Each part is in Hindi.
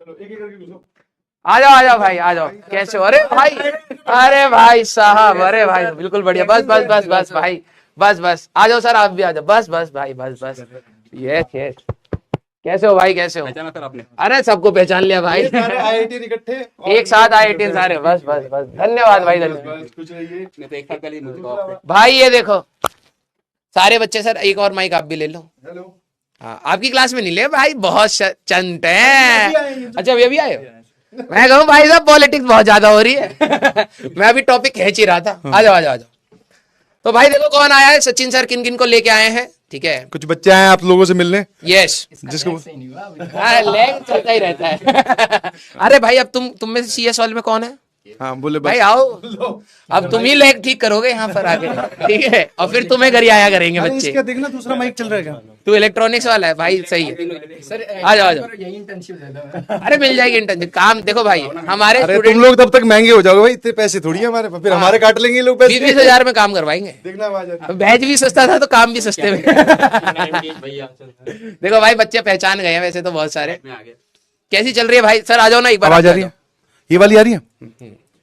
आ जाओ भाई, आ जाओ। कैसे हो? अरे भाई साहब, अरे भाई बिल्कुल बढ़िया। बस बस बस बस भाई, बस आ जाओ सर, आप भी आ जाओ। बस भाई, बस। यस। कैसे हो भाई, कैसे हो? पहचाना सर आपने? अरे सबको पहचान लिया भाई, सारे IIT इकट्ठे एक साथ IIT सारे। बस धन्यवाद भाई, धन्यवाद। कुछ रहिए। मैं तो एक साल पहले मुझको आपसे। भाई ये देखो सारे बच्चे। सर एक और माइक आप भी ले लो। हेलो। हाँ, आपकी क्लास में नहीं ले भाई, बहुत चंट है। अच्छा अभी आए हो? मैं कहूँ भाई साहब पॉलिटिक्स बहुत ज्यादा हो रही है। मैं अभी टॉपिक खींच ही रहा था। आ जाओ। तो भाई देखो कौन आया है। सचिन सर किन को लेके आए हैं, ठीक है? कुछ बच्चे आए हैं आप लोगों से मिलने। यस, जिसको लैग चलता ही रहता है। अरे भाई अब तुम में से CS वाले में कौन है? हाँ बोले भाई आओ, अब तुम ही लैग ठीक करोगे यहाँ पर आके, ठीक है? और फिर तुम्हें घर आया करेंगे बच्चे। इसका देखना दूसरा माइक चल रहा है क्या? तू इलेक्ट्रॉनिक्स वाला है भाई, सही है। सर आ जाओ। यही इंटर्नशिप दे दो। अरे मिल जाएगी इंटर्नशिप। काम देखो भाई, हमारे अरे तुम स्टूडेंट लोग तब तक महंगे हो जाओगे भाई, इतने पैसे थोड़ी है हमारे, फिर हमारे काट लेंगे लोग पैसे। 20,000 में काम करवाएंगे। देखना आवाज बैच भी सस्ता था तो काम भी सस्ते में। देखो भाई बच्चे पहचान गए हैं वैसे तो बहुत सारे। कैसी चल रही है भाई? सर आ जाओ ना एक बार। आवाज आ रही है? ये वाली आ रही है?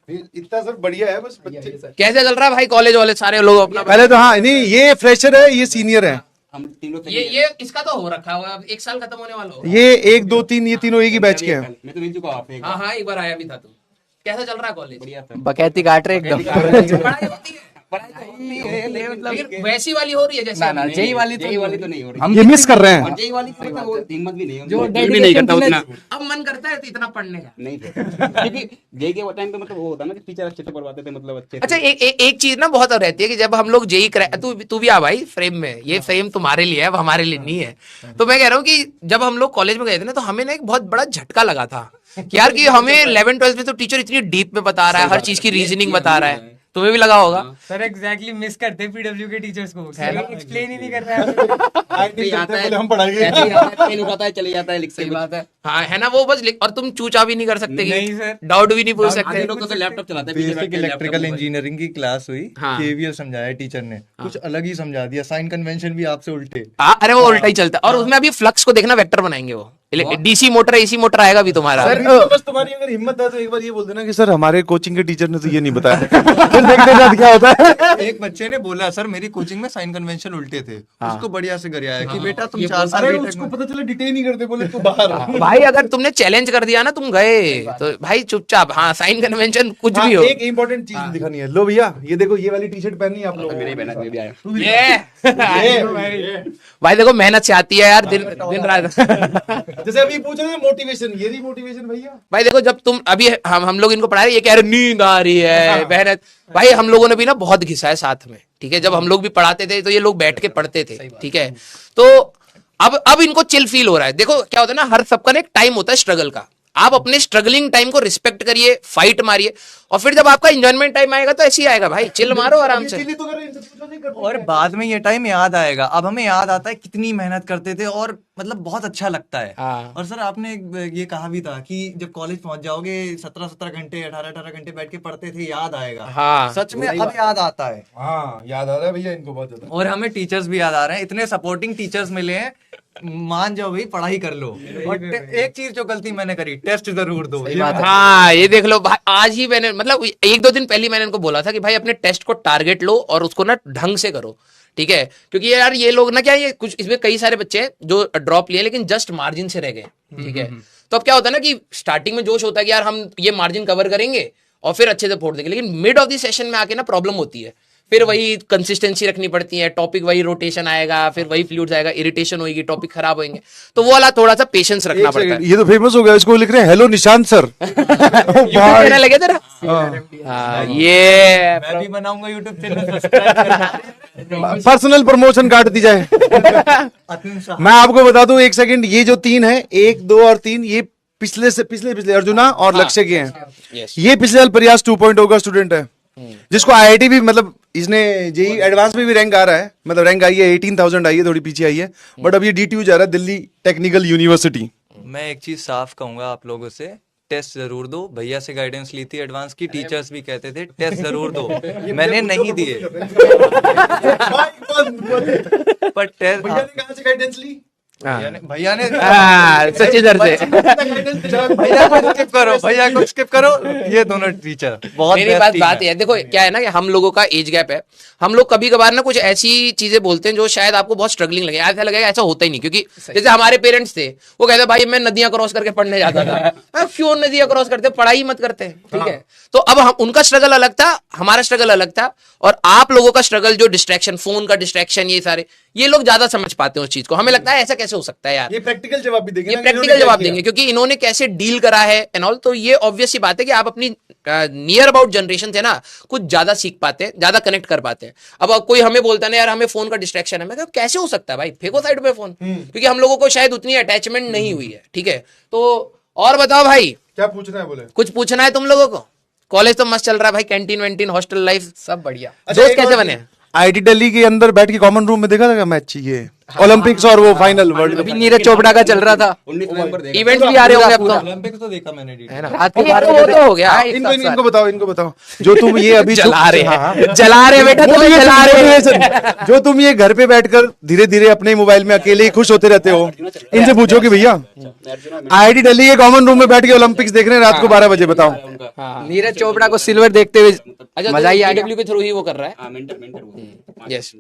इतना सर बढ़िया है, बस बच्चे। कैसे चल रहा है भाई? कॉलेज वाले सारे लोग अपना पहले तो हाँ नहीं, ये फ्रेशर है, ये सीनियर है। हम तीन लोग ये इसका तो हो रखा हुआ, अब 1 साल खत्म होने वाला हो। ये 1 2 3 ये तीनों एक ही बैच के हैं। मैं तो मिल चुका हूं आपसे एक बार। हाँ एक बार आया भी था तू। कैसा चल रहा है कॉलेज? बढ़िया सर। बकैती काट रहे एकदम। पढ़ाई होती है, पढ़ाई तो होती है, लेकिन वैसी वाली हो रही है जैसे ना जेई वाली जेई वाली तो नहीं हो रही। हम ये मिस कर रहे हैं। और जेई वाली तो मतलब वो हिम्मत भी नहीं है, जो दिल भी नहीं करता उतना। अब मन करता है तो इतना पढ़ने का। नहीं थे क्योंकि जेई के टाइम पे मतलब वो होता ना कि टीचर अच्छे से पढ़वाते थे, मतलब अच्छे से। अच्छा एक चीज ना बहुत रहती है कि जब हम लोग जेई तू भी आ भाई फ्रेम में। ये फ्रेम तुम्हारे लिए है, अब हमारे लिए नहीं है। तो मैं कह रहा हूँ कि जब हम लोग कॉलेज में गए थे ना तो हमें ना एक बहुत बड़ा झटका लगा था कि यार कि हमें 11th-12th में तो टीचर इतनी डीप में बता रहा है, हर चीज की रीजनिंग बता रहा है। तुम्हें भी लगा होगा। सर एग्जैक्टली मिस करते PW के टीचर्स को, एक्सप्लेन ही नहीं कर रहा है। हम पढ़ाएंगे। ऐसे ही आता है, पेन उठाता है, चले जाता है, लिखता है। सही बात है। हाँ है ना वो बस और तुम चूचा भी नहीं कर सकते। नहीं सर। डाउट भी नहीं पूछ सकते। आधे लोग तो लैपटॉप चलाते हैं, पीछे बैठ बेसिक के इलेक्ट्रिकल लैपटॉप पर। इंजीनियरिंग की क्लास हुई। हाँ। KVL समझाया टीचर ने, कुछ अलग ही समझा दिया। साइन कन्वेंशन भी आपसे उल्टे। अरे वो उल्टा ही चलता है। और उसमें अभी फ्लक्स को देखना, वेक्टर बनाएंगे वो। DC मोटर AC मोटर आएगा भी तुम्हारा। बस तुम्हारी अगर हिम्मत है तो एक बार ये बोल देना कि सर हमारे कोचिंग के टीचर ने तो ये नहीं बताया। फिर देखते जाते क्या होता है। एक बच्चे ने बोला सर मेरी कोचिंग में साइन कन्वेंशन उल्टे थे। उसको बढ़िया से गरियाया कि बेटा तुम 4 साल अरे बीटेक उसको में। पता चला डिटेन नहीं करते, बोले तू बाहर। भाई अगर तुमने चैलेंज कर दिया ना, तुम गए तो भाई चुपचाप। हाँ साइन कन्वेंशन कुछ भी हो। एक इम्पोर्टेंट चीज दिखानी है। लो भैया ये देखो, ये वाली टी-शर्ट पहननी है आप लोगों मेरे को। ही बहना भी आया। ये भाई देखो मेहनत से आती है यार, दिन रात। जैसे अभी पूछ रहे थे मोटिवेशन, ये रही मोटिवेशन भैया। भाई देखो जब तुम अभी हम लोग इनको पढ़ा रहे, ये कह रहे नींद आ रही है, मेहनत। भाई हम लोगों ने भी ना बहुत घिसा है साथ में, ठीक है? जब हम लोग भी पढ़ाते थे तो ये लोग बैठ के पढ़ते थे, ठीक है? तो अब इनको चिल फील हो रहा है। देखो क्या होता है ना, हर सबका ना एक टाइम होता है स्ट्रगल का। आप अपने स्ट्रगलिंग टाइम को रिस्पेक्ट करिए, फाइट मारिए, और फिर जब आपका एंजॉयमेंट टाइम आएगा तो ऐसे ही आएगा भाई। चिल मारो आराम से। इसीलिए तो कर रहे हैं, इनसे पूछो नहीं करते। और बाद में ये टाइम याद आएगा। अब हमें याद आता है कितनी मेहनत करते थे और मतलब बहुत अच्छा लगता है। हाँ। और सर आपने ये कहा भी था कि जब कॉलेज पहुंच जाओगे 17 घंटे 18 घंटे बैठ के पढ़ते थे, याद आएगा। हाँ सच में अब याद आता है। हाँ याद आ रहा है भैया इनको बहुत ज्यादा। और हमें टीचर्स भी याद आ रहे हैं, इतने सपोर्टिंग टीचर्स मिले हैं। मान जाओ भाई, पढ़ाई कर लो। और एक चीज जो गलती मैंने करी, टेस्ट जरूर दो। हाँ ये देख लो भाई, आज ही मैंने मतलब 1-2 दिन पहले मैंने इनको बोला था कि भाई अपने टेस्ट को टारगेट लो और उसको ना ढंग से करो, ठीक है? क्योंकि यार ये लोग ना क्या, ये कुछ इसमें कई सारे बच्चे हैं जो ड्रॉप लिए लेकिन जस्ट मार्जिन से रह गए, ठीक है? तो अब क्या होता है ना कि स्टार्टिंग में जोश होता है कि यार हम ये मार्जिन कवर करेंगे और फिर अच्छे से फोड़ देंगे, लेकिन मिड ऑफ द सेशन में आके ना प्रॉब्लम होती है। फिर वही कंसिस्टेंसी रखनी पड़ती है, टॉपिक वही रोटेशन आएगा, फिर वही फ्लूइड्स आएगा, इरिटेशन होगी, टॉपिक खराब होंगे। तो वो वाला थोड़ा सा पेशेंस रखना पड़ता है। ये तो फेमस हो गया, इसको लिख रहे हैं हेलो निशांत सर। कहने लगे तेरा। हाँ, ये मैं भी बनाऊंगा यूट्यूब चैनल। पर्सनल प्रमोशन काट दी जाए। मैं आपको बता दूं, एक सेकंड, ये जो 3 है, 1 2 और 3, ये पिछले अर्जुना और लक्ष्य के हैं। यस। ये पिछले साल प्रयास 2.0 का स्टूडेंट है, जिसको IIT भी, मतलब इसने जेई एडवांस में भी रैंक आ रहा है, मतलब रैंक आई है 18,000 आई है, थोड़ी पीछे आई है, बट अब ये DTU जा रहा है, दिल्ली टेक्निकल यूनिवर्सिटी। मैं एक चीज साफ कहूंगा आप लोगों से, टेस्ट जरूर दो। भैया से गाइडेंस ली थी एडवांस की, टीचर्स भी कहते थे टेस्ट जरूर दो, मैंने नहीं दिए। पर टेस्ट कहां से गाइडेंस ली? भैया ने सच्ची दर से भैया को स्किप करो, भैया को स्किप करो, ये दोनों टीचर बहुत मेरी best बात team बात है। है देखो क्या है ना कि हम लोगों का एज गैप है। हम लोग कभी कभार ना कुछ ऐसी चीजें बोलते हैं जो शायद आपको बहुत स्ट्रगलिंग लगे, ऐसा लगेगा ऐसा होता ही नहीं, क्योंकि जैसे हमारे पेरेंट्स थे वो कहते भाई मैं नदियां क्रॉस करके पढ़ने जाता था। मैं क्यों नदियां क्रॉस करते, पढ़ाई मत करते, ठीक है। तो अब हम उनका स्ट्रगल अलग था, हमारा स्ट्रगल अलग था, और आप लोगों का स्ट्रगल जो डिस्ट्रैक्शन, फोन का डिस्ट्रैक्शन, ये सारे ये लोग ज्यादा समझ पाते हैं उस चीज को। हमें लगता है ऐसा कैसे हो सकता है यार, ये प्रैक्टिकल जवाब भी देंगे ये ना कि इन्होंने प्रैक्टिकल क्या जवाब किया। देंगे क्योंकि इन्होंने कैसे डील करा है एंड ऑल। तो ये ऑब्वियस सी बात है कि आप अपनी नियर अबाउट जनरेशन से ना कुछ ज्यादा सीख पाते हैं, ज्यादा कनेक्ट कर पाते हैं। अब कोई हमें बोलता है ना यार हमें फोन का डिस्ट्रैक्शन है, मैं कहता हूं, कैसे हो सकता है भाई, फेंको साइड पे फोन, क्योंकि हम लोगों को शायद उतनी अटैचमेंट नहीं हुई है, ठीक है। तो और बताओ भाई, क्या पूछना है बोले? कुछ पूछना है तुम लोगों को? कॉलेज तो मस्त चल रहा है भाई, कैंटीन वैंटीन हॉस्टल लाइफ सब बढ़िया। दोस्त एक कैसे और बने? आईटी दिल्ली के अंदर बैठ के कॉमन रूम में देखा था क्या मैच, ये ओलंपिक्स और वो फाइनल वर्ल्ड अभी नीरज चोपड़ा का चल रहा था, 19 नवंबर देखा। इवेंट्स भी आ रहे होंगे अब तो, ओलंपिक्स तो देखा मैंने है ना? रात के ये 12 तो बजे वो तो हो गया। इनको बताओ जो तुम ये अभी जला रहे हाँ, हाँ। हैं, जला रहे बेटा, वो तुम्हें ये जला रहे हैं। मोटिवेशन, जो तुम ये घर पे बैठकर धीरे धीरे अपने मोबाइल में अकेले ही खुश होते रहते हो, इनसे पूछो कि भैया आईआईटी दिल्ली के कॉमन रूम में बैठ के ओलंपिक्स देख रहे हैं रात को 12 बजे, बताओ। नीरज चोपड़ा को सिल्वर देखते हुए अच्छा, मजा ही आ गया। IW के थ्रू ही वो कर रहा है। हाँ, मेंटर वो। यस,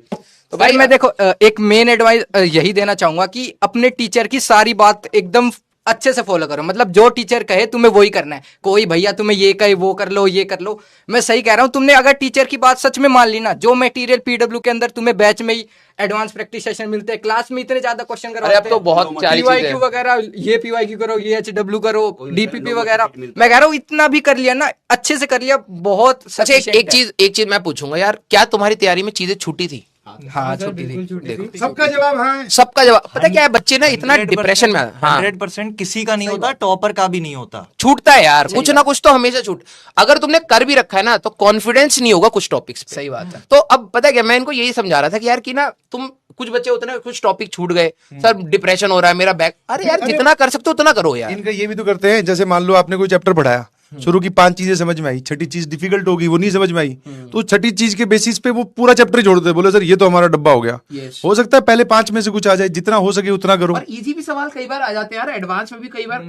तो भाई भाई मैं देखो एक मेन एडवाइस यही देना चाहूंगा कि अपने टीचर की सारी बात एकदम अच्छे से फॉलो करो। मतलब जो टीचर कहे तुम्हें वही करना है। कोई भैया तुम्हें ये कहे वो कर लो, ये कर लो, मैं सही कह रहा हूँ। तुमने अगर टीचर की बात सच में मान ली ना, जो मटेरियल पीडब्ल्यू के अंदर तुम्हें बैच में ही एडवांस प्रैक्टिस सेशन मिलते हैं, क्लास में इतने ज्यादा क्वेश्चन अरे अब तो बहुत सारी चीजें पीवाईक्यू वगैरह, ये पीवाईक्यू करो, ये एचडब्ल्यू करो, डीपीपी वगैरह, मैं कह रहा हूँ इतना भी कर लिया ना, अच्छे से कर लिया, बहुत अच्छा sufficient है। एक चीज मैं पूछूंगा यार, क्या तुम्हारी तैयारी में चीजें छूटी थी? हाँ छुट्टी थी। सबका जवाब हाँ है। सबका जवाब पता क्या है, बच्चे ना इतना डिप्रेशन में, हाँ 100% किसी का नहीं होता, टॉपर का भी नहीं होता। छूटता है यार, कुछ ना कुछ तो हमेशा छूट। अगर तुमने कर भी रखा है ना तो कॉन्फिडेंस नहीं होगा कुछ टॉपिक्स पे। सही बात है। तो अब पता है क्या, मैं इनको यही समझा रहा था कि यार कि ना तुम कुछ बच्चे होते हैं ना, कुछ टॉपिक छूट गए, सर डिप्रेशन हो रहा है मेरा बैक, अरे यार जितना कर सकते हो उतना करो यार। इनका ये भी तो करते हैं, जैसे मान लो आपने कोई चैप्टर पढ़ाया, शुरू की 5 चीजें समझ में आई, छठी चीज डिफिकल्ट होगी, वो नहीं समझ में आई, तो छठी चीज के बेसिस पे वो पूरा चैप्टर ही छोड़ देते, बोले सर ये तो हमारा डब्बा हो गया। हो सकता है पहले 5 में से कुछ आ जाए, जितना हो सके उतना करो। और इजी भी सवाल कई बार आ जाते हैं यार, एडवांस में भी कई बार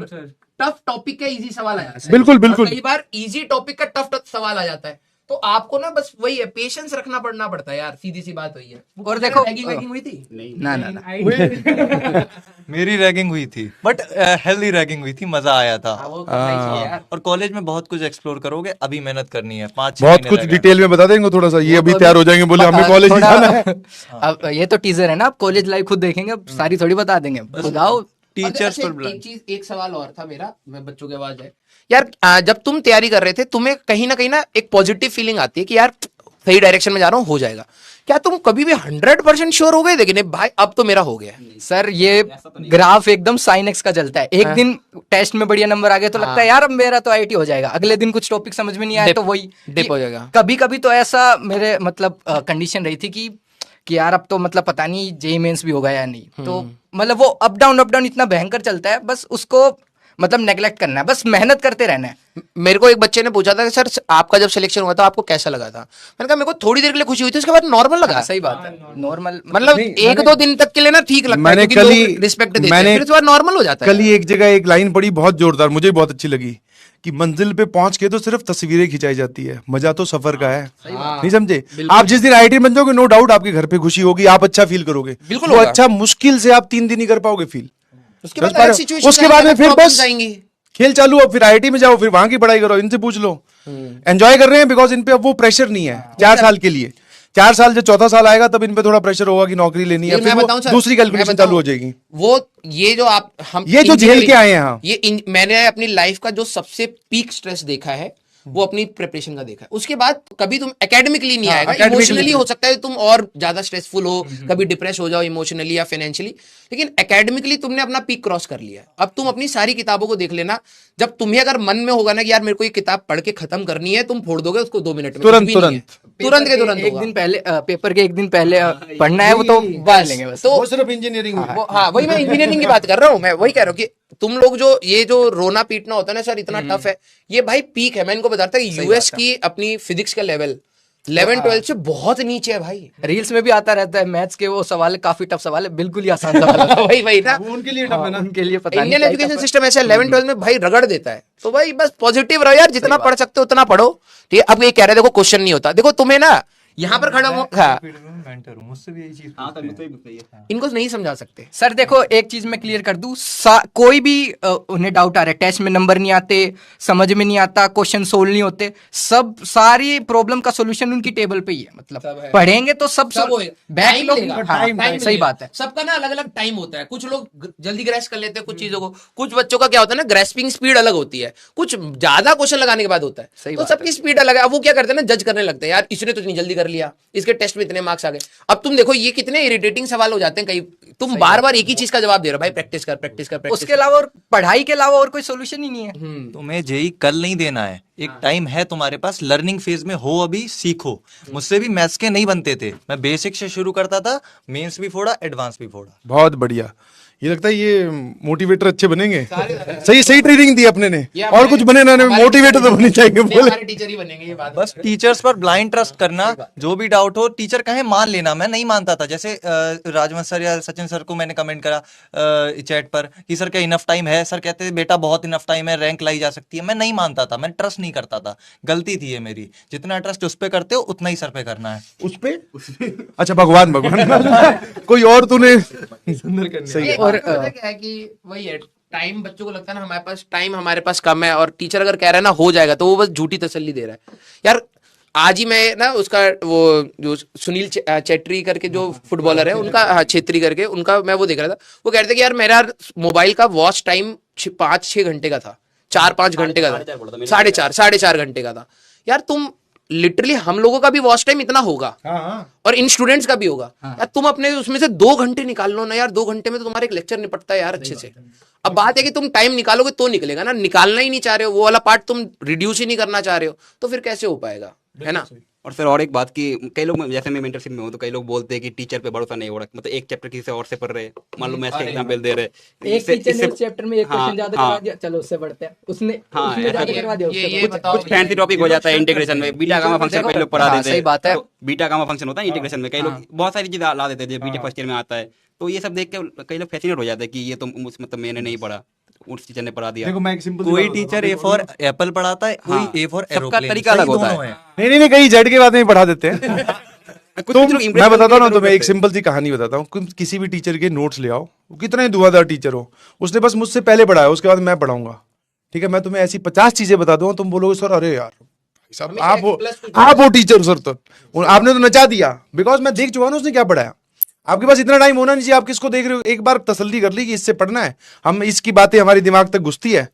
टफ टॉपिक का इजी सवाल आ जाता है। बिल्कुल, बिल्कुल। और कई बार इजी टॉपिक का टफ सवाल आ जाता है। तो आपको ना बस वही है, पेशेंस रखना पड़ता है यार, सीधी सी बात वही है। और देखो रैगिंग हुई थी? ना ना ना मेरी रैगिंग हुई थी, बट हेल्दी रैगिंग हुई थी, मजा आया था। हाँ, वो करना ही चाहिए यार। और कॉलेज में बहुत कुछ एक्सप्लोर करोगे, अभी मेहनत करनी है, 5-6 बहुत महीने कुछ लगेगा। डिटेल में बता देंगे थोड़ा सा, ये अभी तैयार हो जाएंगे, बोले हमें कॉलेज ही जाना है। अब ये तो टीजर है ना, आप कॉलेज लाइफ खुद देखेंगे, अब सारी थोड़ी बता देंगे, खुद आओ। टीचर्स अच्छा, पर एक चीज, एक सवाल और था मेरा, मैं बच्चों की आवाज है यार, जब तुम तैयारी कर रहे थे तुम्हें कहीं ना एक पॉजिटिव फीलिंग आती है कि यार सही डायरेक्शन में जा रहा हूँ, हो जाएगा। क्या तुम कभी भी 100% श्योर हो गए थे कि नहीं भाई अब तो मेरा हो गया? सर ये ग्राफ एकदम साइन एक्स का चलता है। एक दिन टेस्ट में बढ़िया नंबर आ गए तो लगता है यार अब मेरा तो आईटी हो जाएगा, अगले दिन कुछ टॉपिक समझ में नहीं आया तो वही डिप हो जाएगा। कभी कभी तो ऐसा मेरे मतलब कंडीशन रही थी कि यार अब तो मतलब पता नहीं जेई मेंस भी होगा या नहीं। तो मतलब वो अप डाउन इतना भयंकर चलता है, बस उसको मतलब नेग्लेक्ट करना है, बस मेहनत करते रहना है। मेरे को एक बच्चे ने पूछा था कि सर आपका जब सिलेक्शन हुआ था आपको कैसा लगा था? मैंने कहा मेरे को थोड़ी देर के लिए खुशी हुई थी, उसके बाद नॉर्मल लगा। सही बात है, नॉर्मल मतलब 1-2 दिन तक के लिए ना ठीक लगता है, मैंने क्योंकि कल लोग ही रिस्पेक्ट देते हैं, फिर उसके बाद नॉर्मल हो जाता है। कल ही एक जगह एक लाइन पढ़ी बहुत जोरदार, मुझे बहुत अच्छी लगी कि मंजिल पे पहुंच के तो सिर्फ तस्वीरें खिंचाई जाती है, मजा तो सफर का है। नहीं समझे? आप जिस दिन आईटी बन जाओगे, नो डाउट आपके घर पे खुशी होगी, आप अच्छा फील करोगे। बिल्कुल वो होगा। अच्छा मुश्किल से आप 3 दिन ही कर पाओगे फील। उसके समझ बाद पा रहे अलग हो? situation उसके बाद में आएगा, फिर problems बस आएंगी। खेल चालू, अब फिर आईटी में जाओ, फिर वहां की पढ़ाई करो, इनसे पूछ लो। एंजॉय कर रहे हैं बिकॉज इन पे अब वो प्रेशर नहीं है 4 साल के लिए। 4 साल, जब चौथा साल आएगा तब इन पे थोड़ा प्रेशर होगा कि नौकरी लेनी है, लेकिन फिर मैं वो बताऊं सर, दूसरी मैं कैलकुलेशन बताऊं, चालू हो जाएगी। वो ये जो आप हम ये जो झेल के आए हैं, हाँ। मैंने अपनी लाइफ का जो सबसे पीक स्ट्रेस देखा है वो अपनी प्रिपरेशन का देखा है। उसके बाद कभी तुम एकेडमिकली नहीं आएगा, इमोशनली हो सकता है तुम और ज्यादा स्ट्रेसफुल हो, कभी डिप्रेस हो जाओ इमोशनली या फाइनेंशियली, लेकिन एकेडमिकली तुमने अपना पीक क्रॉस कर लिया। अब तुम अपनी सारी किताबों को देख लेना, जब तुम्हें अगर मन में होगा ना कि यार मेरे को ये किताब पढ़ के खत्म करनी है, तुम फोड़ दोगे उसको 2 मिनट में, तुरंत, कुछ भी नहीं है। तुरंत के तुरंत एक होगा। दिन पहले पेपर के एक दिन पहले पढ़ना है, वो तो पढ़ लेंगे बस। तो वो सिर्फ इंजीनियरिंग में। हाँ वही मैं इंजीनियरिंग की बात कर रहा हूँ, मैं वही कह रहा हूँ कि तुम लोग जो ये जो रोना पीटना होता है ना सर, इतना टफ है, ये भाई पीक है। मैं इनको बताता हूँ यूएस की अपनी फिजिक्स का लेवल 11-12 से बहुत नीचे है भाई। रील्स में भी आता रहता है मैथ्स के वो सवाल काफी टफ सवाल है, बिल्कुल ही आसान सवाल है। वही ना, वो उनके लिए टफ है ना। उनके लिए पता नहीं इंडियन क्या एजुकेशन tough है। सिस्टम ऐसा 11-12 में भाई रगड़ देता है। तो भाई बस पॉजिटिव रहो यार, जितना पढ़ सकते हो उतना पढ़ो। ठीक है, अब ये कह रहे देखो क्वेश्चन नहीं होता, देखो तुम्हें ना यहाँ पर खड़ा हो, हाँ, मेंटर हूँ, मुझसे भी यही चीज हाँ सर मुझसे भी सही है। इनको नहीं समझा सकते। सर देखो एक चीज मैं क्लियर कर दूं, कोई भी उन्हें डाउट आ रहा है, टेस्ट में नंबर नहीं आते, समझ में नहीं आता, क्वेश्चन सोल्व नहीं होते, सब सारी प्रॉब्लम का सॉल्यूशन उनकी टेबल पे ही है। मतलब पढ़ेंगे तो सब बैकलॉग, सही बात है। सबका ना अलग अलग टाइम होता है, कुछ लोग जल्दी ग्रेस कर लेते हैं कुछ चीजों को, कुछ बच्चों का क्या होता है ना, ग्रेस्पिंग स्पीड अलग होती है, कुछ ज्यादा क्वेश्चन लगाने के बाद होता है। सही तो बात सबकी स्पीड अलग है। अब वो क्या करते हैं ना, जज करने लगते हैं, यार इसने तो इतनी जल्दी कर लिया, इसके टेस्ट में इतने मार्क्स आ गए। अब तुम देखो ये कितने इरिटेटिंग सवाल हो जाते हैं कई, तुम बार बार एक ही चीज का जवाब दे रहे हो, भाई प्रैक्टिस कर प्रैक्टिस कर प्रैक्टिस उसके अलावा और पढ़ाई के अलावा और कोई सोल्यूशन ही नहीं है। तुम्हें जेई कल नहीं देना है, एक टाइम है तुम्हारे पास, लर्निंग फेज में हो, अभी सीखो। मुझसे भी मैथ्स के नहीं बनते थे, मैं बेसिक से शुरू करता था, मेंस भी फोड़ा, एडवांस भी फोड़ा। बहुत बढ़िया, ये लगता है ये मोटिवेटर अच्छे बनेंगे। सही सही ट्रेनिंग दी अपने ने, और कुछ बने ना, मोटिवेटर तो बने चाहिए बोले। हमारे टीचर ही बनेंगे ये बात। बस टीचर्स पर ब्लाइंड ट्रस्ट करना, जो भी डाउट हो टीचर कहे मान लेना। मैं नहीं मानता था, जैसे राजवंश सर या सचिन सर को मैंने कमेंट करा चैट पर कि सर क्या इनफ टाइम है, सर कहते थे बेटा बहुत इनफ टाइम है, रैंक लाई जा सकती है। मैं नहीं मानता था, मैं ट्रस्ट नहीं करता था, गलती थी ये मेरी। जितना ट्रस्ट उस पे करते हो उतना ही सर पे करना है। उस पे अच्छा भगवान कोई और तूने सही है। और क्या है कि वही है, टाइम बच्चों को लगता है ना हमारे पास टाइम, हमारे पास कम है, और टीचर अगर कह रहा है ना हो जाएगा तो वो बस झूठी तसल्ली दे रहा है। यार आज ही मैं ना उसका वो जो सुनील चेट्री करके जो फुटबॉलर है उनका, हाँ छेत्री करके उनका, मैं वो देख रहा था, वो कह रहे थे कि यार मेरा मोबाइल का वॉच टाइम 5-6 घंटे का था, 4-5 घंटे का था, 4.5 घंटे का था। यार तुम लिटरली, हम लोगों का भी वॉच टाइम इतना होगा और इन स्टूडेंट्स का भी होगा। यार तुम अपने उसमें से 2 घंटे निकाल लो ना यार, 2 घंटे में तो तुम्हारा एक लेक्चर निपटता है यार अच्छे से। अब बात है कि तुम टाइम निकालोगे तो निकलेगा ना, निकालना ही नहीं चाह रहे हो, वो वाला पार्ट तुम रिड्यूस ही नहीं करना चाह रहे हो, तो फिर कैसे हो पाएगा, है ना। और सर और एक बात कि कई लोग, जैसे मैं मेंटरशिप में हूँ तो कई लोग बोलते हैं कि टीचर पे भरोसा नहीं हो रहा, मतलब एक चैप्टर किसी से और से पढ़ रहे, मान लो मैथ्स का एग्जांपल दे रहे, एक टीचर ने उस चैप्टर में एक हाँ, क्वेश्चन ज्यादा हाँ, करवा दिया, चलो उससे बढ़ते हैं, उसने हाँ, उसने ज्यादा करवा दिया, उससे ये बढ़ते हैं। कुछ फैंसी टॉपिक हो जाता है इंटीग्रेशन में, बीटा गामा फंक्शन कई लोग पढ़ा हाँ, देते सही बात है। तो बीटा गामा फंक्शन होता है इंटीग्रेशन में, कई लोग बहुत सारी चीजें ला देते हैं जो बीटे फर्स्ट ईयर में आता है। तो ये सब देख के कई लोग फैसिनेट हो जाते हैं कि ये तो मतलब मैंने नहीं पढ़ा, उस टीचर ने पढ़ा दिया। देखो मैं एक सिंपल कोई टीचर ए फॉर एप्पल पढ़ाता है, कोई ए फॉर सबका एरोप्लेन, तरीका अलग होता है। नहीं कहीं जेड के बाद में पढ़ा देते हैं। कुछ तुम लोग impress मैं बताता हूँ ना करने तुम्हें, के एक सिंपल सी कहानी बताता हूँ। तुम किसी भी टीचर के नोट्स ले आओ, वो कितना ही धुआंधार टीचर हो, उसने बस मुझसे पहले पढ़ाया, उसके बाद मैं पढ़ाऊंगा, ठीक है। मैं तुम्हें ऐसी 50 चीजें बता दूंगा, तुम बोलोगे सर अरे यार साहब आप हो टीचर सर, तो आपने तो नचा दिया, बिकॉज मैं देख चुका हूं ना उसने क्या पढ़ाया। आपके पास इतना टाइम होना नहीं चाहिए, आप किसको देख रहे हो, एक बार तसल्ली कर ली कि इससे पढ़ना है, हम इसकी बातें हमारी दिमाग तक घुसती है,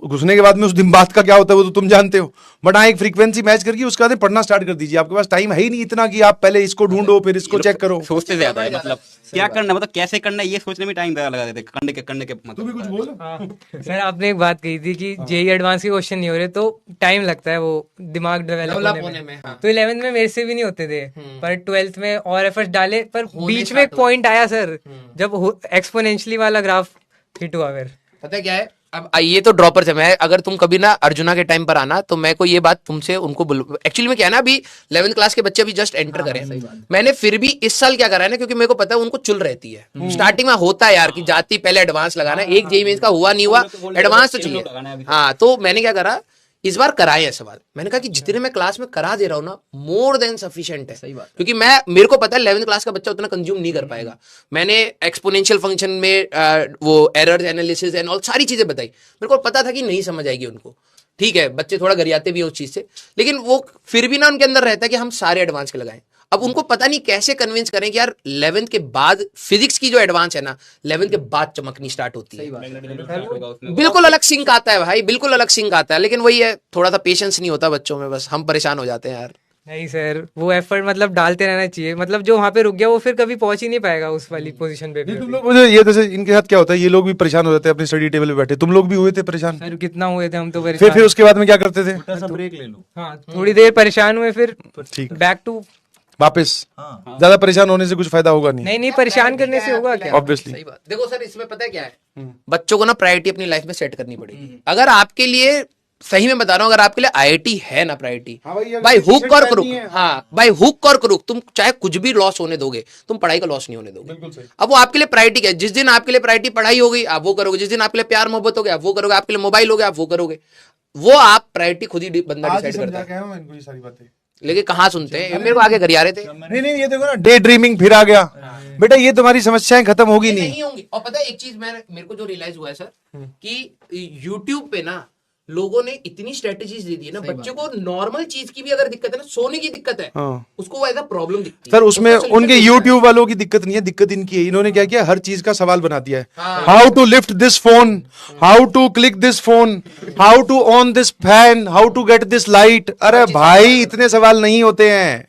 घुसने के बाद में उस दिन बात का क्या होता है वो तो तुम जानते हो, बट हाँ एक फ्रीक्वेंसी मैच करके उसके बाद पढ़ना स्टार्ट कर दीजिए। आपके पास टाइम है ही नहीं इतना कि आप पहले इसको ढूंढो फिर इसको चेक करो। सोचते ज्यादा है, मतलब क्या करना, मतलब कैसे करना है ये सोचने में टाइम ज्यादा लगा देते, करने के मतलब। कुछ बोल। सर आपने एक बात कही थी कि जेई एडवांस के क्वेश्चन नहीं हो रहे तो टाइम लगता है वो दिमाग डेवलप होने में। तो 11th में मेरे से भी नहीं होते थे, पर 12th में और एफर्ट्स डाले, पर बीच में एक पॉइंट आया सर जब एक्सपोनेंशियली वाला ग्राफ हिट हुआ। फिर पता है क्या है, अब ये तो ड्रॉपर है। मैं अगर तुम कभी ना अर्जुना के टाइम पर आना तो मैं को ये बात तुमसे उनको एक्चुअली में क्या है ना, अभी 11th क्लास के बच्चे अभी जस्ट एंटर करें, मैंने फिर भी इस साल क्या करा है ना, क्योंकि मेरे को पता है उनको चुल रहती है स्टार्टिंग में, होता है यार कि जाती पहले एडवांस लगाना, एक जेई मेंस का हुआ नहीं हुआ एडवांस तो चाहिए। हाँ तो मैंने क्या करा, इस बार कराए हैं सवाल, मैंने कहा कि जितने मैं क्लास में करा दे रहा हूँ ना मोर देन सफिशिएंट है। सही बात, क्योंकि मेरे को पता है 11th क्लास का बच्चा उतना कंज्यूम नहीं कर पाएगा। मैंने एक्सपोनेंशियल फंक्शन में वो एरर्स एनालिसिस एंड ऑल सारी चीजें बताई, मेरे को पता था कि नहीं समझ आएगी उनको। ठीक है, बच्चे थोड़ा गरियाते भी है उस चीज से, लेकिन वो फिर भी ना उनके अंदर रहता है कि हम सारे एडवांस के लगाएं। अब उनको पता नहीं कैसे कन्विंस करें कि यार 11th के बाद फिजिक्स की जो एडवांस है ना 11th के बाद चमकनी स्टार्ट होती है, बिल्कुल अलग सिंक आता है भाई, बिल्कुल अलग सिंक आता है। लेकिन वही है, थोड़ा सा पेशेंस नहीं होता बच्चों में, बस हम परेशान हो जाते हैं यार। नहीं सर, वो एफर्ट मतलब डालते रहना चाहिए, मतलब जो वहाँ पे रुक गया वो फिर कभी पहुंच ही नहीं पाएगा उस वाली पोजीशन पे भी। तुम लोग मुझे ये जैसे इनके साथ क्या होता है, ये लोग भी परेशान हो जाते हैं अपनी स्टडी टेबल पे बैठे, तुम लोग भी हुए थे परेशान? सर कितना हुए थे हम तो फिर उसके बाद में क्या करते थे? ब्रेक ले लो, हाँ थोड़ी देर परेशान हुए, फिर ठीक बैक टू वापस। ज्यादा परेशान होने से कुछ फायदा होगा नहीं। नहीं परेशान करने से होगा क्या? ऑब्वियसली सही बात। देखो सर इसमें पता है क्या है, बच्चों को ना प्रायोरिटी अपनी लाइफ में सेट करनी पड़ेगी। अगर आपके लिए सही में बता रहा हूँ, अगर आपके लिए आईआईटी है ना प्रायोरिटी, हाँ भाई, अगर भाई हुक efficient और करनी क्रुक, है, हाँ भाई हुक और क्रुक, तुम चाहे कुछ भी लॉस होने दोगे, तुम पढ़ाई का लॉस नहीं होने दोगे। बिल्कुल सही। अब वो आपके लिए प्रायोरिटी क्या है? जिस दिन आपके लिए प्रायोरिटी पढ़ाई हो गई, आप वो करोगे। जिस दिन आपके लिए प्यार मोहब्बत हो गया, आप वो करोगे। आपके लिए मोबाइल हो गया, आप वो करोगे। वो आप प्रायोरिटी खुद ही बंदा आज ही डिसाइड करता समझा है। के आया हूं इनको ये सारी बातें। लेकिन कहाँ सुनते हैं, मेरे को आगे घर आ रहे थे। नहीं नहीं, ये देखो ना, डे ड्रीमिंग फिर आ गया। बेटा ये तुम्हारी समस्याएं खत्म होगी नहीं। नहीं होंगी। और पता है एक चीज मेरे को जो रियलाइज हुआ है सर, कि यूट्यूब पे ना लोगों ने इतनी स्ट्रेटेजीज दे दी है ना, बच्चे को नॉर्मल चीज की भी अगर दिक्कत है ना, सोने की दिक्कत है, हाँ। उसको वो एज अ प्रॉब्लम दिखती है। सर उसमें उसका solution उनके नहीं है। YouTube वालों की दिक्कत नहीं है, दिक्कत इनकी है। इन्होंने क्या किया, हर चीज का सवाल बना दिया है। हाँ। How to lift this phone, how to click this phone, how to on this fan, how to get this light. अरे भाई इतने सवाल नहीं होते हैं,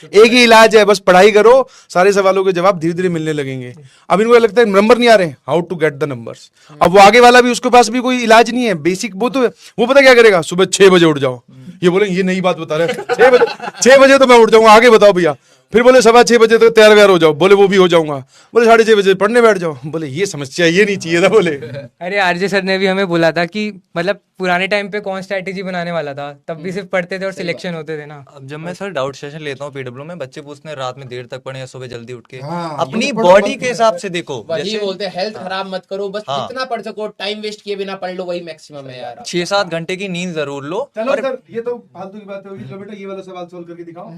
एक ही इलाज है, बस पढ़ाई करो, सारे सवालों के जवाब धीरे धीरे मिलने लगेंगे। अब इनको लगता है नंबर नहीं आ रहे, how to get the numbers. अब वो आगे वाला भी, उसके पास भी कोई इलाज नहीं है बेसिक। वो पता क्या करेगा, सुबह 6 बजे उठ जाओ। ये बोले ये नई बात बता रहे हैं, 6 बजे तो मैं उठ जाऊंगा, आगे बताओ भैया। फिर बोले 6:15 बजे तक तैयार व्यार हो जाओ, बोले वो भी हो जाऊंगा। बोले 6:30 बजे पढ़ने बैठ जाओ, बोले ये समस्या, ये नहीं चाहिए था। बोले अरे आरजे सर ने भी हमें बोला था कि मतलब पुराने टाइम पे कौन स्ट्रैटेजी बनाने वाला था, तब भी सिर्फ पढ़ते थे और सिलेक्शन होते थे ना। अब जब मैं सर डाउट सेशन लेता हूँ पीडब्ल्यू में, बच्चे पूछते हैं रात में देर तक पढ़े या सुबह जल्दी उठ के। हाँ, अपनी ये तो पढ़ो, बॉडी मत के हिसाब से देखो। वही जैसे बोलते हैं हेल्थ खराब मत करो, बस हाँ। जितना पढ़ सको टाइम वेस्ट किए बिना पढ़ लो, वही मैक्सिमम है यार। 6-7 घंटे की नींद जरूर लो। चलो सर, ये तो फालतू की बात होगी। लो बेटा ये वाला सवाल सोल्व करके दिखाओ।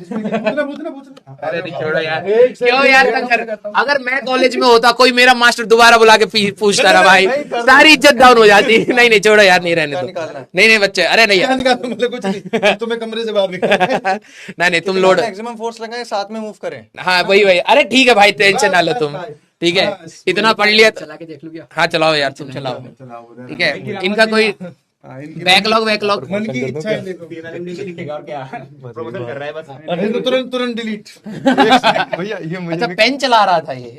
पूछना। अरे नहीं छोड़ो यार, क्यों यार तंग कर। अगर मैं कॉलेज में होता, कोई मेरा मास्टर दोबारा बुला के पूछता रहा भाई, सारी इज्जत डाउन हो जाती। नहीं नहीं छोड़ो यार, नहीं रहने दो। नहीं नहीं बच्चे, अरे नहीं यार, कुछ नहीं, तुम्हें कमरे से बाहर निकाल। नहीं तुम लोड, मैक्सिमम फोर्स लगाए, साथ में मूव करें। हाँ वही वही। अरे ठीक है भाई, टेंशन ना लो तुम, ठीक है, इतना पढ़ लिया। चला के देख लो क्या? हाँ चलाओ यार, तुम चलाओ, ठीक है। इनका कोई बैकलॉग मन की इच्छा है, देखो तुरंत डिलीट। भैया ये मुझे अच्छा पेन चला रहा था ये।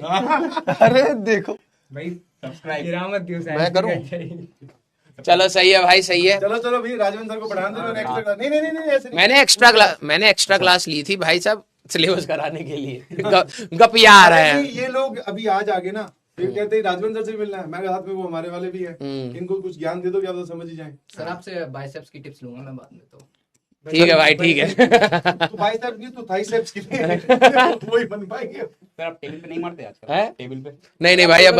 अरे देखो भाई गिरामत क्यों से मैं करूं? चलो सही है भाई, सही है। चलो चलो भाई, राजवंत सर को पढ़ाने दो एक्स्ट्रा। नहीं नहीं नहीं ऐसे नहीं। मैंने एक्स्ट्रा क्लास ली थी भाई साहब, सिलेबस कराने के लिए। गपिया आ रहा है। ये लोग अभी आज आगे ना, फिर कहते हैं राजवंत सर से मिलना है। मैं साथ में वो हमारे वाले भी है, इनको कुछ ज्ञान दे दो, क्या तो समझ ही जाए। सर आपसे बाइसेप्स की टिप्स लूंगा मैं बाद में। तो ठीक है भाई, ठीक है। तो बाइसेप्स की तो थाइसेप्स की वही बन पाएंगे। सर आप टेबल पे नहीं मारते आजकल? हैं? टेबल पे नहीं नहीं भाई, अब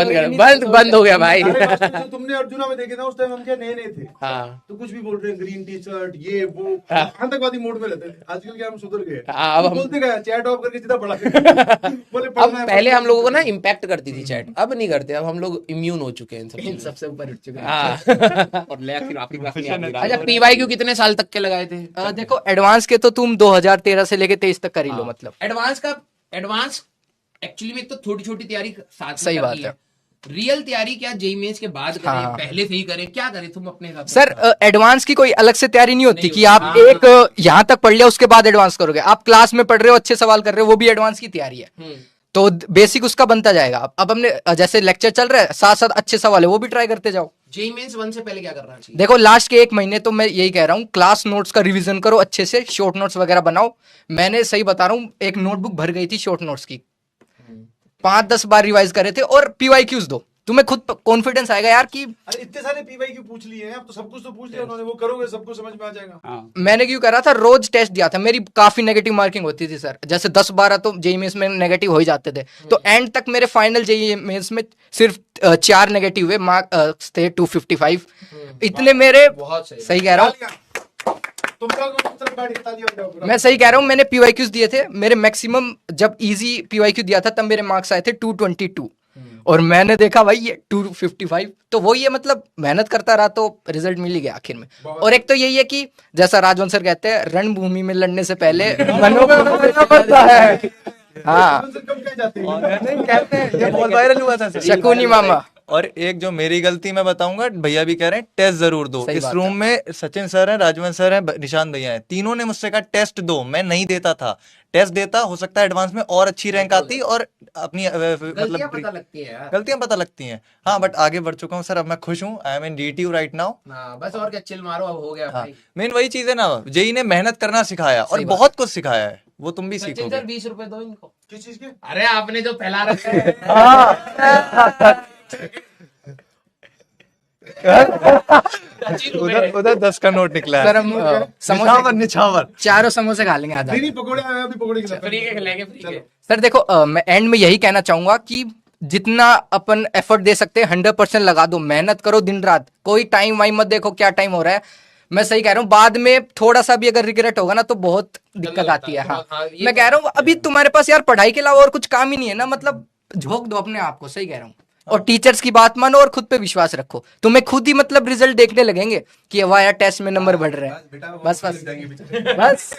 बंद हो गया भाई। अरे मास्टर, जो तुमने अर्जुना में देखे ना, उस टाइम हम क्या नए थे। हाँ तो कुछ भी बोल रहे हैं, ग्रीन टी शर्ट ये वो, आतंकवादी मोड में रहते थे। आजकल क्या हम सुधर गए। हाँ, अब हम- बोलते गए चैट ऑफ करके सीधा पढ़ा। बोले अब पढ़ना है, पहले हम लोगों को ना इम्पैक्ट करती थी चैट, अब नहीं करते। अब हम लोग इम्यून हो चुके हैं इन सब चीजों से। सबसे ऊपर उठ चुके हैं। हाँ। और लैब फिर आपकी क्लास में आप गिरा अच्छा पीवाईक्यू कितने साल तक के लगाए थे? देखो एडवांस के तो तुम 2013 से लेके 23 तक कर ही लो मतलब। एडवांस एक्चुअली में तो छोटी छोटी तैयारी साथ में सही कर बात ली है। रियल तैयारी क्या जेई मेंस के बाद करें, हाँ। पहले से ही करें, क्या करें तुम अपने हिसाब से? सर एडवांस की कोई अलग से तैयारी नहीं होती नहीं कि होती, आप हाँ। एक यहाँ तक पढ़ लिया उसके बाद एडवांस करोगे। आप क्लास में पढ़ रहे हो, अच्छे सवाल कर रहे हो, वो भी एडवांस की तैयारी है। तो बेसिक उसका बनता जाएगा। अब हमने जैसे लेक्चर चल रहा है, साथ साथ अच्छे सवाल है वो भी ट्राई करते जाओ। जेई मेंस 1 से पहले क्या करना चाहिए? देखो लास्ट के 1 महीने तो मैं यही कह रहा हूँ, क्लास नोट्स का रिवीजन करो अच्छे से, शॉर्ट नोट्स वगैरह बनाओ। मैंने सही बता रहा हूँ, एक नोटबुक भर गई थी शॉर्ट नोट्स की, 5-10 बार रिवाइज करे थे। और पीवाईक्यूज दो, तुम्हें खुद कॉन्फिडेंस आएगा यार कि अरे इतने सारे पीवाईक्यू पूछ लिए हैं, अब तो सब कुछ तो पूछ लिया उन्होंने। वो करोगे सबको समझ में आ जाएगा। हाँ मैंने क्यों करा था, रोज टेस्ट दिया था, मेरी काफी नेगेटिव मार्किंग होती थी सर। जैसे 10-12 तो जेईई मेंस में नेगेटिव हो ही जाते थे। तो एंड तक मेरे फाइनल जेईई मेंस में सिर्फ 4 नेगेटिव हुए, मार्क्स थे 255। इतने मेरे, बहुत सही। सही कह रहा हूँ, तुम तरफ बैठ के तालियां बजाओ। मैं सही कह रहा हूँ। मैंने पीवाईक्यूज दिए थे, मेरे मैक्सिमम जब इजी पीवाईक्यू दिया था तब मेरे मार्क्स आए थे 222, और मैंने देखा भाई ये 255। तो वो ये मतलब मेहनत करता रहा तो रिजल्ट मिल ही गया आखिर में। और एक तो यही है कि जैसा राजवंश सर कहते हैं, रणभूमि में लड़ने से पहले मनों को समझना पड़ता है। हाँ कब कह जाते हैं? नहीं कहते हैं, ये बहुत वायरल हुआ था सर। शकुनी मामा। और एक जो मेरी गलती मैं बताऊंगा, भैया भी कह रहे हैं टेस्ट जरूर दो। सही इस बात रूम में सचिन सर हैं, राजवंश सर हैं, निशान भैया हैं, तीनों ने मुझसे कहा टेस्ट दो। मैं नहीं देता था। टेस्ट देता, हो सकता है एडवांस में और अच्छी रैंक आती और अपनी गलतियां पता मतलब लगती है यार। गलतियां पता लगती हैं। हाँ बट आगे बढ़ चुका हूँ सर, अब मैं खुश हूँ। I am in DTU right now. हाँ बस, और क्या, चिल मारो, अब हो गया हाँ भाई। मेन वही चीज है ना, जेई ने मेहनत करना सिखाया और बहुत कुछ सिखाया है, वो तुम भी सचिन सीखोगे। सर 20 रुपए दो इनको। किस चीज के? अरे आपने जो फैला रखा है। उधर उधर 10 का नोट निकला है। सर हम समोसे निछावर चारों समोसे खा लेंगे आधा। नहीं पकौड़े आए अभी पकौड़े खिला फ्री के खिलाएंगे फ्री के। सर देखो मैं एंड में यही कहना चाहूंगा कि जितना अपन एफर्ट दे सकते हैं 100% लगा दो, मेहनत करो दिन रात, कोई टाइम वाइम मत देखो क्या टाइम हो रहा है। मैं सही कह रहा हूँ, बाद में थोड़ा सा भी अगर रिग्रेट होगा ना तो बहुत दिक्कत आती है। हाँ मैं कह रहा हूँ अभी तुम्हारे पास यार पढ़ाई के अलावा और कुछ काम ही नहीं है ना, मतलब झोंक दो अपने आप को, सही कह रहा हूँ। और टीचर्स की बात मानो और खुद पे विश्वास रखो, तुम्हें खुद ही मतलब रिजल्ट देखने लगेंगे कि वाह यार टेस्ट में नंबर बढ़ रहे हैं। बस बस बस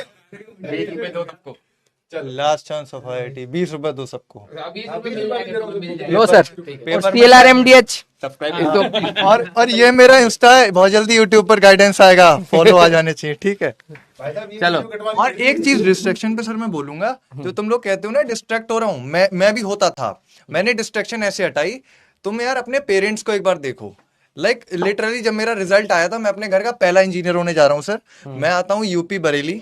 लास्ट चांस ऑफ आईआईटी 20 रुपए दो सबको। लो सर CLR MDH और ये मेरा इंस्टा है, बहुत जल्दी यूट्यूब पर गाइडेंस आएगा, फॉलो आ जाने चाहिए, ठीक है। चलो और एक चीज डिस्ट्रैक्शन पे सर मैं बोलूंगा, जो तुम लोग कहते हो ना डिस्ट्रैक्ट हो रहा हूँ, मैं भी होता था। मैंने डिस्ट्रैक्शन ऐसे हटाई, तुम यार अपने पेरेंट्स को एक बार देखो। लाइक लिटरली जब मेरा रिजल्ट आया था, मैं अपने घर का पहला इंजीनियर होने जा रहा हूँ सर। मैं आता हूँ यूपी बरेली,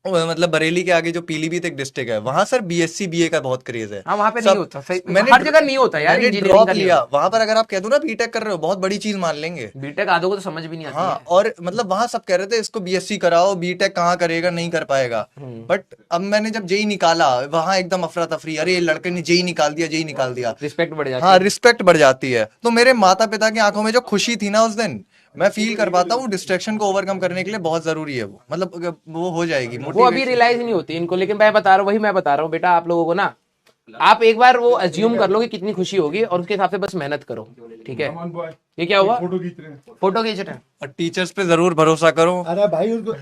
मतलब बरेली के आगे जो पीलीभीत एक डिस्ट्रिक्ट है, वहां सर बीएससी बीए का बहुत क्रेज है। हाँ वहाँ पे नहीं होता, सही मैंने हर जगह नहीं होता यार, मैंने engineering ड्रॉप का नहीं लिया होता। वहां पर। अगर आप कह दो ना बीटेक कर रहे हो, बहुत बड़ी चीज मान लेंगे। बीटेक आधों को तो समझ भी नहीं आती हाँ, है। और मतलब वहां सब कह रहे थे इसको बीएससी कराओ, बीटेक कहाँ करेगा, नहीं कर पाएगा। बट अब मैंने जब जेई निकाला, वहां एकदम अफरा तफरी, अरे लड़के ने जेई निकाल दिया, जेई निकाल दिया। रिस्पेक्ट बढ़ जाती हाँ, है। रिस्पेक्ट बढ़ जाती है। तो मेरे माता पिता की आंखों में जो खुशी थी ना उस दिन, मैं फील कर पाता हूँ। डिस्ट्रैक्शन को ओवरकम करने के लिए बहुत जरूरी है वो, मतलब वो हो जाएगी। वो अभी रियलाइज नहीं होती इनको, लेकिन मैं बता रहा हूँ, वही मैं बता रहा हूँ बेटा आप लोगों को ना, आप एक बार वो अज्यूम कर लो कि कितनी खुशी होगी और उसके हिसाब से बस मेहनत करो, ठीक है। ये क्या हुआ? फोटो खींच रहे हैं। फोटो खींच रहे हैं। और टीचर्स पे जरूर भरोसा करो। अरे भाई उनको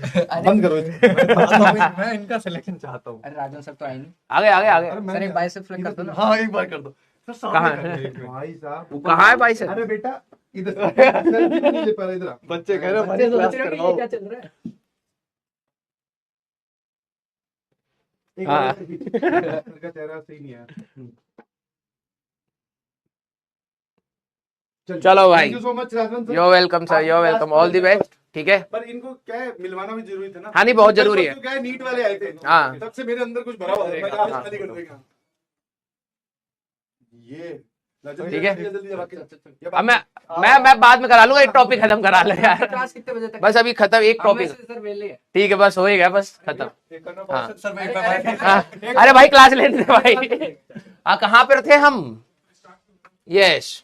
बंद करो इसको। मैं इनका सिलेक्शन चाहता हूँ। अरे राजन सर तो आए नहीं आगे आगे आगे। सर, एक बाइसेप फ्लेक्स कर दो ना। हाँ, एक बार कर दो। कहाँ है? भाई साहब वो कहाँ है भाई सर? अरे बेटा इधर नहीं ले पा रहा, इधर आ। बच्चे कह रहे हैं हमारी क्लास करवाओ। क्या चल रहा है? एक हाँ। बार इनका चेहरा सही नहीं है। चलो भाई, thank you so much Rajvan sir. You're welcome sir, you're welcome, all the best, ठीक है। पर इनको क्या है, मिलवाना भी जरूरी था ना। हाँ नहीं, बहुत जरूरी है। क्या है, नीट वाले आए थे, हाँ। तब से मेरे अंदर कुछ भरा हुआ है। मैं आज खाली कर देगा ये। ठीक है। जल्दी जवाब के- अब मैं बाद में करा लूंगा, एक टॉपिक खत्म करा ले यार। क्लास कितने बजे तक? बस अभी खत्म, एक टॉपिक, सर वेले है। ठीक है बस हो ही गया, बस खत्म। हाँ। सर मैं एक बार हाँ, अरे भाई क्लास लेने दे भाई। हाँ कहाँ पे थे हम? यस